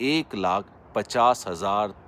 1,50,000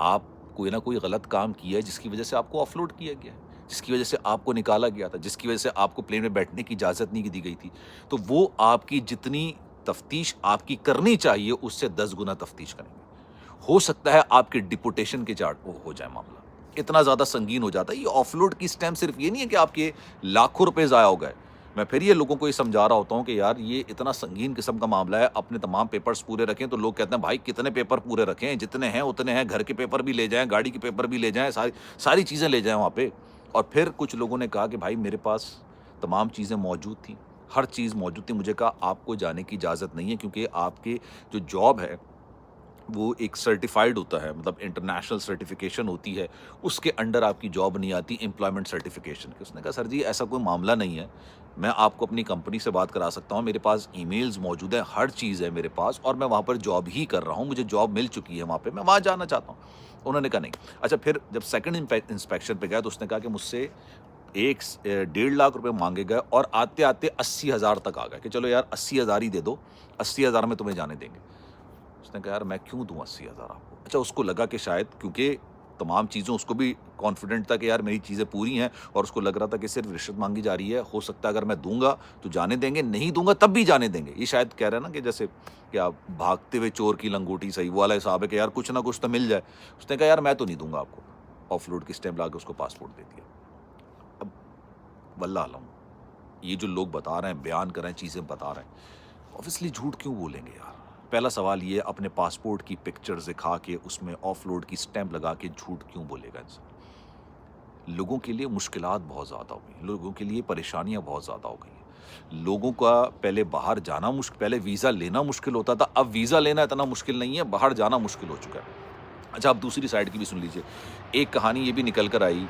آپ کوئی نہ کوئی غلط کام کیا ہے جس کی وجہ سے آپ کو آف لوڈ کیا گیا ہے، جس کی وجہ سے آپ کو نکالا گیا تھا، جس کی وجہ سے آپ کو پلین میں بیٹھنے کی اجازت نہیں دی گئی تھی، تو وہ آپ کی جتنی تفتیش آپ کی کرنی چاہیے اس سے 10 گنا تفتیش کریں گے. ہو سکتا ہے آپ کے ڈپوٹیشن کے چارٹ ہو جائے معاملہ، اتنا زیادہ سنگین ہو جاتا ہے. یہ آف لوڈ کی اسٹیمپ صرف یہ نہیں ہے کہ آپ کے لاکھوں روپے ضائع ہو گئے. میں پھر یہ لوگوں کو یہ سمجھا رہا ہوتا ہوں کہ یار یہ اتنا سنگین قسم کا معاملہ ہے، اپنے تمام پیپرز پورے رکھیں. تو لوگ کہتے ہیں بھائی کتنے پیپر پورے رکھیں، جتنے ہیں اتنے ہیں، گھر کے پیپر بھی لے جائیں، گاڑی کے پیپر بھی لے جائیں، ساری چیزیں لے جائیں وہاں پہ. اور پھر کچھ لوگوں نے کہا کہ بھائی میرے پاس تمام چیزیں موجود تھیں، ہر چیز موجود تھی. مجھے کہا آپ کو جانے کی اجازت نہیں ہے کیونکہ آپ کے جو جاب ہے وہ ایک سرٹیفائیڈ ہوتا ہے، مطلب انٹرنیشنل سرٹیفیکیشن ہوتی ہے، اس کے انڈر آپ کی جاب نہیں آتی امپلائمنٹ سرٹیفیکیشن کی. اس نے کہا سر جی ایسا کوئی معاملہ نہیں ہے، میں آپ کو اپنی کمپنی سے بات کرا سکتا ہوں، میرے پاس ای میلز موجود ہیں، ہر چیز ہے میرے پاس، اور میں وہاں پر جاب ہی کر رہا ہوں، مجھے جاب مل چکی ہے وہاں پہ، میں وہاں جانا چاہتا ہوں. انہوں نے کہا نہیں. اچھا پھر جب سیکنڈ انسپیکشن پہ گیا تو اس نے کہا کہ مجھ سے 1.5 لاکھ روپے مانگے گئے اور آتے آتے 80,000 تک آ گئے کہ چلو یار 80,000 ہی دے دو، 80,000 میں تمہیں جانے دیں گے. اس نے کہا یار میں کیوں دوں 80,000 آپ کو. اچھا اس کو لگا کہ شاید کیونکہ تمام چیزوں، اس کو بھی کانفیڈنٹ تھا کہ یار میری چیزیں پوری ہیں، اور اس کو لگ رہا تھا کہ صرف رشوت مانگی جا رہی ہے، ہو سکتا ہے اگر میں دوں گا تو جانے دیں گے، نہیں دوں گا تب بھی جانے دیں گے. یہ شاید کہہ رہے ہیں نا کہ جیسے کہ آپ بھاگتے ہوئے چور کی لنگوٹی صحیح، وہ والا حساب ہے کہ یار کچھ نہ کچھ تو مل جائے. اس نے کہا یار میں تو نہیں دوں گا آپ کو. آف لوڈ کی اسٹیمپ لا کے اس کو پاسپورٹ دے دیا. اب واللہ علم یہ جو لوگ بتا رہے ہیں، بیان کر رہے ہیں، چیزیں بتا رہے ہیں، اوبیسلی جھوٹ کیوں بولیں گے یار. پہلا سوال یہ، اپنے پاسپورٹ کی پکچرز دکھا کے اس میں آف لوڈ کی سٹیمپ لگا کے جھوٹ کیوں بولے گا انسان. لوگوں کے لیے مشکلات بہت زیادہ ہو گئی، لوگوں کے لیے پریشانیاں بہت زیادہ ہو گئی ہیں. لوگوں کا پہلے باہر جانا پہلے ویزا لینا مشکل ہوتا تھا، اب ویزا لینا اتنا مشکل نہیں ہے، باہر جانا مشکل ہو چکا ہے. اچھا اب دوسری سائڈ کی بھی سن لیجئے. ایک کہانی یہ بھی نکل کر آئی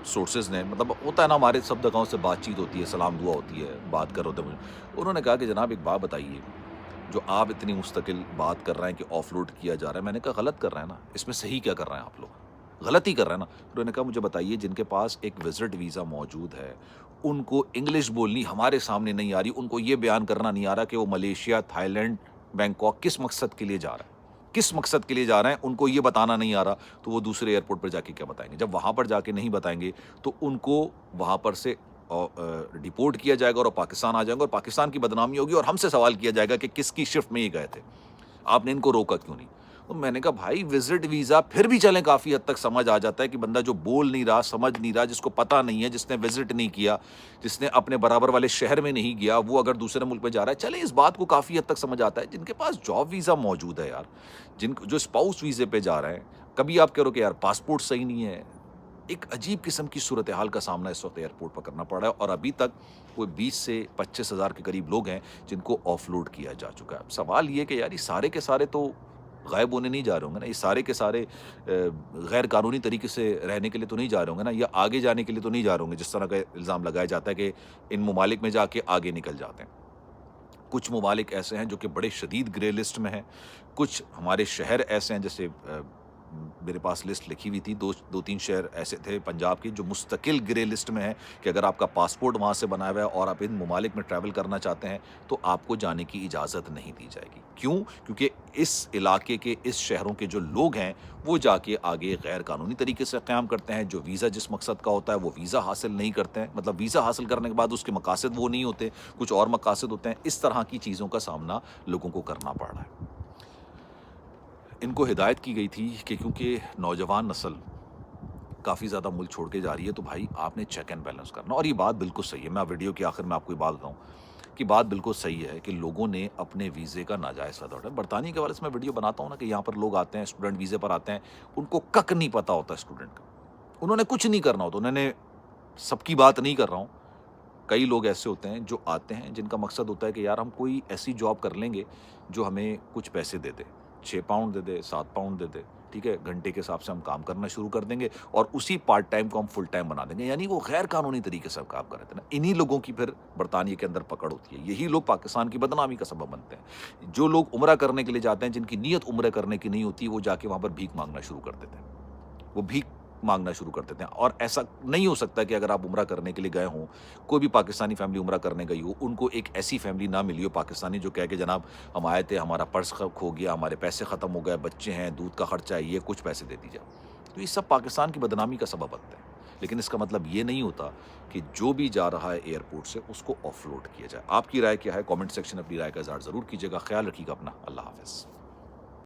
سورسز نے، مطلب ہوتا ہے نا ہمارے سب جگہوں سے بات چیت ہوتی ہے، سلام دعا ہوتی ہے، بات کر ہوتے ہیں. انہوں نے کہا کہ جناب ایک بات بتائیے، جو آپ اتنی مستقل بات کر رہے ہیں کہ آف لوڈ کیا جا رہا ہے، میں نے کہا غلط کر رہے ہیں نا، اس میں صحیح کیا کر رہے ہیں آپ لوگ، غلط ہی کر رہے ہیں نا. انہوں نے کہا مجھے بتائیے جن کے پاس ایک وزٹ ویزا موجود ہے، ان کو انگلش بولنی ہمارے سامنے نہیں آ رہی، ان کو یہ بیان کرنا نہیں آ رہا کہ وہ ملیشیا، تھائی لینڈ، بینکاک کس مقصد کے لیے جا رہا ہے، کس مقصد کے لیے جا رہے ہیں، ان کو یہ بتانا نہیں آ رہا، تو وہ دوسرے ایئرپورٹ پر جا کے کیا بتائیں گے. جب وہاں پر جا کے نہیں بتائیں گے تو ان کو وہاں پر سے ڈپورٹ کیا جائے گا اور پاکستان آ جائیں گے، اور پاکستان کی بدنامی ہوگی، اور ہم سے سوال کیا جائے گا کہ کس کی شفٹ میں یہ گئے تھے، آپ نے ان کو روکا کیوں نہیں. تو میں نے کہا بھائی وزٹ ویزا پھر بھی چلیں کافی حد تک سمجھ آ جاتا ہے کہ بندہ جو بول نہیں رہا، سمجھ نہیں رہا، جس کو پتہ نہیں ہے، جس نے وزٹ نہیں کیا، جس نے اپنے برابر والے شہر میں نہیں گیا، وہ اگر دوسرے ملک میں جا رہا ہے، چلیں اس بات کو کافی حد تک سمجھ آتا ہے. جن کے پاس جاب ویزا موجود ہے یار، جو اسپاؤس ویزے پہ جا رہے ہیں، کبھی آپ کہہ رہو کہ یار پاسپورٹ صحیح نہیں ہے. ایک عجیب قسم کی صورتحال کا سامنا اس وقت ایئرپورٹ پر کرنا پڑ رہا ہے، اور ابھی تک کوئی 20 سے 25 ہزار کے قریب لوگ ہیں جن کو آف لوڈ کیا جا چکا ہے. سوال یہ کہ یار یہ سارے کے سارے تو غائب ہونے نہیں جا رہے ہوں گے نا، یہ سارے کے سارے غیر قانونی طریقے سے رہنے کے لیے تو نہیں جا رہے ہوں گے نا، یا آگے جانے کے لیے تو نہیں جا رہے ہوں گے، جس طرح کا الزام لگایا جاتا ہے کہ ان ممالک میں جا کے آگے نکل جاتے ہیں. کچھ ممالک ایسے ہیں جو کہ بڑے شدید گرے لسٹ میں ہیں، کچھ ہمارے شہر ایسے ہیں، جیسے میرے پاس لسٹ لکھی ہوئی تھی، دو تین شہر ایسے تھے پنجاب کے جو مستقل گرے لسٹ میں ہیں کہ اگر آپ کا پاسپورٹ وہاں سے بنا ہوا ہے اور آپ ان ممالک میں ٹریول کرنا چاہتے ہیں تو آپ کو جانے کی اجازت نہیں دی جائے گی. کیوں؟ کیونکہ اس علاقے کے، اس شہروں کے جو لوگ ہیں وہ جا کے آگے غیر قانونی طریقے سے قیام کرتے ہیں، جو ویزا جس مقصد کا ہوتا ہے وہ ویزا حاصل نہیں کرتے ہیں، مطلب ویزا حاصل کرنے کے بعد اس کے مقاصد وہ نہیں ہوتے، کچھ اور مقاصد ہوتے ہیں. اس طرح کی چیزوں کا سامنا لوگوں کو کرنا پڑ رہا ہے. ان کو ہدایت کی گئی تھی کہ کیونکہ نوجوان نسل کافی زیادہ ملک چھوڑ کے جا رہی ہے تو بھائی آپ نے چیک اینڈ بیلنس کرنا. اور یہ بات بالکل صحیح ہے، میں ویڈیو کے آخر میں آپ کو یہ بات بتاؤں کہ بات بالکل صحیح ہے کہ لوگوں نے اپنے ویزے کا ناجائز فائدہ اٹھایا. برطانیہ کے حوالے سے میں ویڈیو بناتا ہوں نا کہ یہاں پر لوگ آتے ہیں اسٹوڈنٹ ویزے پر آتے ہیں، ان کو کک نہیں پتہ ہوتا اسٹوڈنٹ کا، انہوں نے کچھ نہیں کرنا ہوتا. انہوں نے سب کی بات نہیں کر رہا ہوں، کئی لوگ ایسے ہوتے ہیں جو آتے ہیں جن کا مقصد ہوتا ہے کہ یار ہم کوئی ایسی جاب کر لیں گے جو ہمیں کچھ پیسے دے دے، 6 پاؤنڈ دے دے، 7 پاؤنڈ دے دے، ٹھیک ہے، گھنٹے کے حساب سے ہم کام کرنا شروع کر دیں گے اور اسی پارٹ ٹائم کو ہم فل ٹائم بنا دیں گے. یعنی وہ غیر قانونی طریقے سے کام کر رہے تھے نا. انہی لوگوں کی پھر برطانیہ کے اندر پکڑ ہوتی ہے، یہی لوگ پاکستان کی بدنامی کا سبب بنتے ہیں. جو لوگ عمرہ کرنے کے لیے جاتے ہیں، جن کی نیت عمرہ کرنے کی نہیں ہوتی، وہ جا کے وہاں پر بھیک مانگنا شروع کر دیتے ہیں. وہ بھیک مانگنا شروع کر دیتے ہیں. اور ایسا نہیں ہو سکتا کہ اگر آپ عمرہ کرنے کے لیے گئے ہوں, کوئی بھی پاکستانی فیملی عمرہ کرنے گئی ہو, ان کو ایک ایسی فیملی نہ ملی ہو پاکستانی جو کہے کہ جناب ہم آئے تھے, ہمارا پرس کھو گیا, ہمارے پیسے ختم ہو گئے, بچے ہیں, دودھ کا خرچہ ہے, یہ کچھ پیسے دے دیجیے. تو یہ سب پاکستان کی بدنامی کا سبب بنتے ہیں. لیکن اس کا مطلب یہ نہیں ہوتا کہ جو بھی جا رہا ہے ایئرپورٹ سے اس کو آف لوڈ کیا جائے. آپ کی رائے کیا ہے؟ کامنٹ سیکشن اپنی رائے کا اظہار ضرور کیجیے گا. خیال رکھیے گا اپنا. اللہ حافظ.